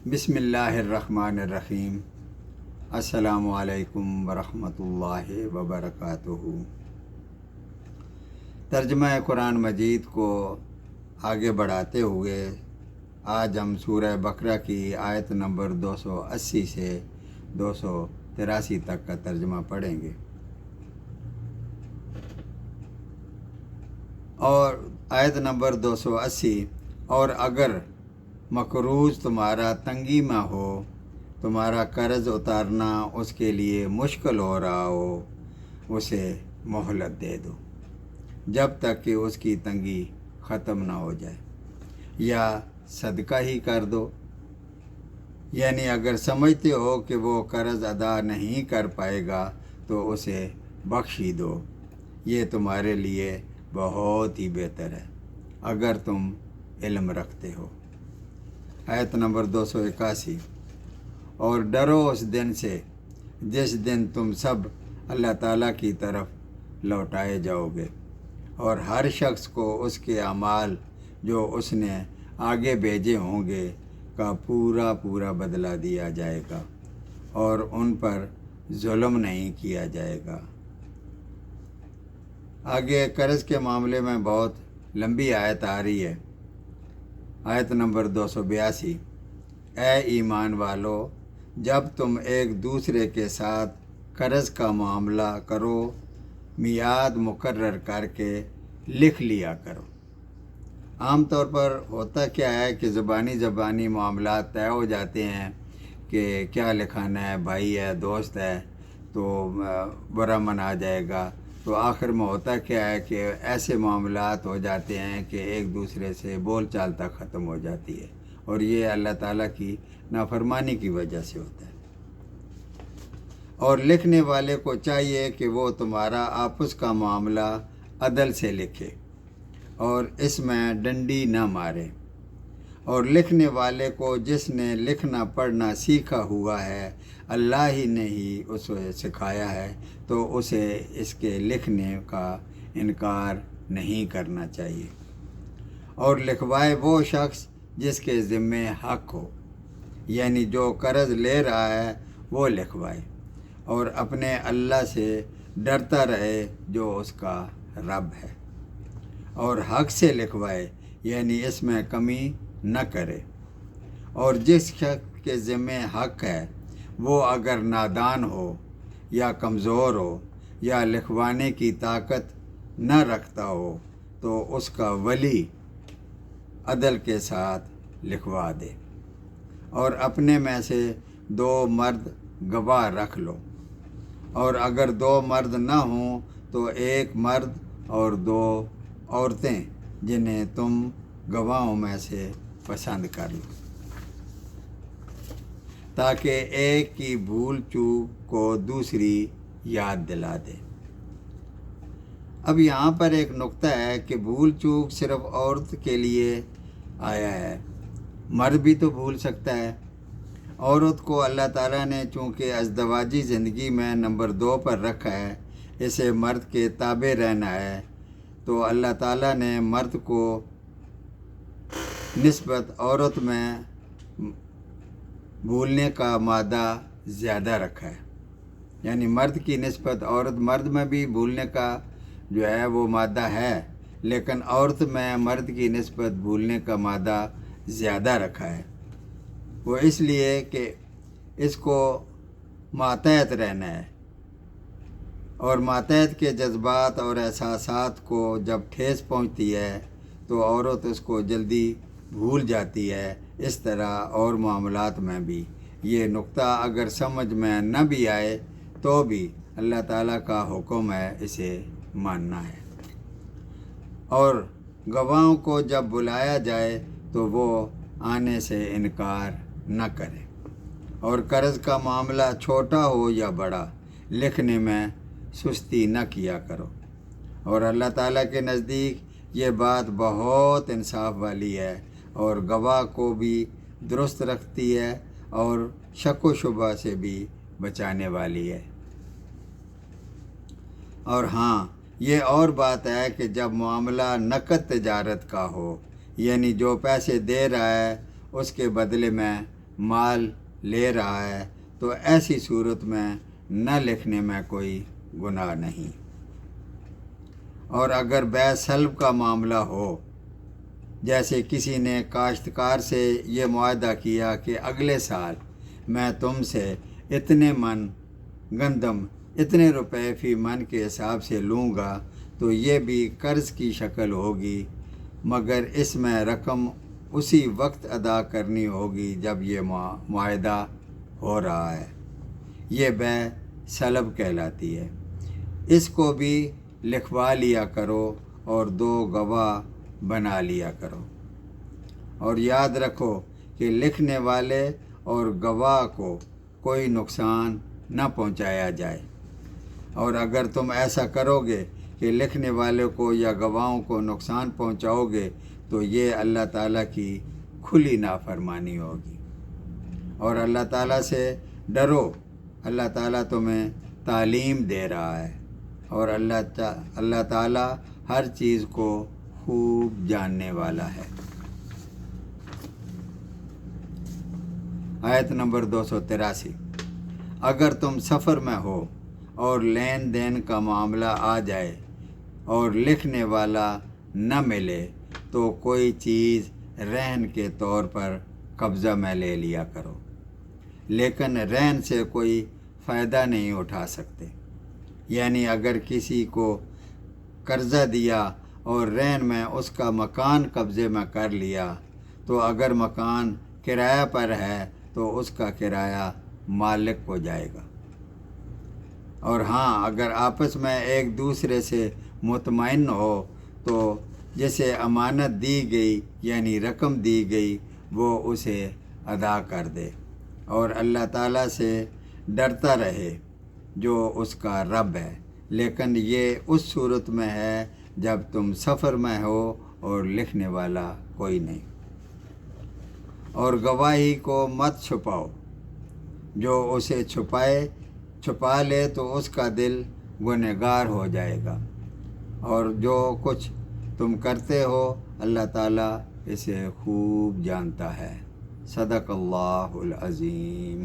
بسم اللہ الرحمن الرحیم۔ السلام علیکم ورحمۃ اللہ وبرکاتہ۔ ترجمہ قرآن مجید کو آگے بڑھاتے ہوئے آج ہم سورہ بقرہ کی آیت نمبر 280 سے 283 تک کا ترجمہ پڑھیں گے۔ اور آیت نمبر 280، اور اگر مقروض تمہارا تنگی میں ہو، تمہارا قرض اتارنا اس کے لیے مشکل ہو رہا ہو، اسے مہلت دے دو جب تک کہ اس کی تنگی ختم نہ ہو جائے، یا صدقہ ہی کر دو، یعنی اگر سمجھتے ہو کہ وہ قرض ادا نہیں کر پائے گا تو اسے بخش ہی دو، یہ تمہارے لیے بہت ہی بہتر ہے اگر تم علم رکھتے ہو۔ آیت نمبر 281، اور ڈرو اس دن سے جس دن تم سب اللہ تعالیٰ کی طرف لوٹائے جاؤ گے، اور ہر شخص کو اس کے اعمال جو اس نے آگے بھیجے ہوں گے کا پورا بدلہ دیا جائے گا، اور ان پر ظلم نہیں کیا جائے گا۔ آگے قرض کے معاملے میں بہت لمبی آیت آ رہی ہے۔ آیت نمبر 282، اے ایمان والو، جب تم ایک دوسرے کے ساتھ قرض کا معاملہ کرو، میعاد مقرر کر کے لکھ لیا کرو۔ عام طور پر ہوتا کیا ہے کہ زبانی معاملات طے ہو جاتے ہیں کہ کیا لکھانا ہے، بھائی ہے، دوست ہے، تو برا من آ جائے گا، تو آخر میں ہوتا کیا ہے کہ ایسے معاملات ہو جاتے ہیں کہ ایک دوسرے سے بول چال تک ختم ہو جاتی ہے، اور یہ اللہ تعالیٰ کی نافرمانی کی وجہ سے ہوتا ہے۔ اور لکھنے والے کو چاہیے کہ وہ تمہارا آپس کا معاملہ عدل سے لکھے اور اس میں ڈنڈی نہ مارے، اور لکھنے والے کو جس نے لکھنا پڑھنا سیکھا ہوا ہے، اللہ ہی نے ہی اسے سکھایا ہے، تو اسے اس کے لکھنے کا انکار نہیں کرنا چاہیے، اور لکھوائے وہ شخص جس کے ذمے حق ہو، یعنی جو قرض لے رہا ہے وہ لکھوائے، اور اپنے اللہ سے ڈرتا رہے جو اس کا رب ہے، اور حق سے لکھوائے، یعنی اس میں کمی نہ کرے۔ اور جس شخص کے ذمے حق ہے وہ اگر نادان ہو یا کمزور ہو یا لکھوانے کی طاقت نہ رکھتا ہو تو اس کا ولی عدل کے ساتھ لکھوا دے، اور اپنے میں سے 2 مرد گواہ رکھ لو، اور اگر 2 مرد نہ ہوں تو 1 مرد اور 2 عورتیں جنہیں تم گواہوں میں سے پسند کر لو، تاکہ ایک کی بھول چوک کو دوسری یاد دلا دے۔ اب یہاں پر ایک نقطہ ہے کہ بھول چوک صرف عورت کے لیے آیا ہے، مرد بھی تو بھول سکتا ہے۔ عورت کو اللہ تعالیٰ نے چونکہ ازدواجی زندگی میں نمبر 2 پر رکھا ہے، اسے مرد کے تابع رہنا ہے، تو اللہ تعالیٰ نے مرد کو نسبت عورت میں بھولنے کا مادہ زیادہ رکھا ہے، یعنی مرد کی نسبت مرد میں بھی بھولنے کا جو ہے وہ مادہ ہے، لیکن عورت میں مرد کی نسبت بھولنے کا مادہ زیادہ رکھا ہے۔ وہ اس لیے کہ اس کو ماتحت رہنا ہے، اور ماتحت کے جذبات اور احساسات کو جب ٹھیس پہنچتی ہے تو عورت اس کو جلدی بھول جاتی ہے۔ اس طرح اور معاملات میں بھی یہ نقطہ اگر سمجھ میں نہ بھی آئے تو بھی اللہ تعالیٰ کا حکم ہے اسے ماننا ہے، اور گواہوں کو جب بلایا جائے تو وہ آنے سے انکار نہ کرے، اور قرض کا معاملہ چھوٹا ہو یا بڑا لکھنے میں سستی نہ کیا کرو، اور اللہ تعالیٰ کے نزدیک یہ بات بہت انصاف والی ہے، اور گواہ کو بھی درست رکھتی ہے اور شک و شبہ سے بھی بچانے والی ہے۔ اور ہاں، یہ اور بات ہے کہ جب معاملہ نقد تجارت کا ہو، یعنی جو پیسے دے رہا ہے اس کے بدلے میں مال لے رہا ہے تو ایسی صورت میں نہ لکھنے میں کوئی گناہ نہیں۔ اور اگر بیع سلب کا معاملہ ہو، جیسے کسی نے کاشتکار سے یہ معاہدہ کیا کہ اگلے سال میں تم سے اتنے من گندم اتنے روپے فی من کے حساب سے لوں گا، تو یہ بھی قرض کی شکل ہوگی، مگر اس میں رقم اسی وقت ادا کرنی ہوگی جب یہ معاہدہ ہو رہا ہے۔ یہ بیع سلب کہلاتی ہے۔ اس کو بھی لکھوا لیا کرو اور 2 گواہ بنا لیا کرو، اور یاد رکھو کہ لکھنے والے اور گواہ کو کوئی نقصان نہ پہنچایا جائے۔ اور اگر تم ایسا کرو گے کہ لکھنے والے کو یا گواہوں کو نقصان پہنچاؤ گے تو یہ اللہ تعالیٰ کی کھلی نافرمانی ہوگی۔ اور اللہ تعالیٰ سے ڈرو، اللہ تعالیٰ تمہیں تعلیم دے رہا ہے، اور اللہ تعالیٰ ہر چیز کو خوب جاننے والا ہے۔ آیت نمبر 283۔ اگر تم سفر میں ہو اور لین دین کا معاملہ آ جائے اور لکھنے والا نہ ملے تو کوئی چیز رہن کے طور پر قبضہ میں لے لیا کرو، لیکن رہن سے کوئی فائدہ نہیں اٹھا سکتے۔ یعنی اگر کسی کو قرضہ دیا اور رہن میں اس کا مکان قبضے میں کر لیا، تو اگر مکان کرایہ پر ہے تو اس کا کرایہ مالک کو جائے گا۔ اور ہاں، اگر آپس میں ایک دوسرے سے مطمئن ہو تو جسے امانت دی گئی یعنی رقم دی گئی وہ اسے ادا کر دے، اور اللہ تعالیٰ سے ڈرتا رہے جو اس کا رب ہے، لیکن یہ اس صورت میں ہے جب تم سفر میں ہو اور لکھنے والا کوئی نہیں۔ اور گواہی کو مت چھپاؤ، جو اسے چھپا لے تو اس کا دل گنہگار ہو جائے گا، اور جو کچھ تم کرتے ہو اللہ تعالیٰ اسے خوب جانتا ہے۔ صدق اللہ العظیم۔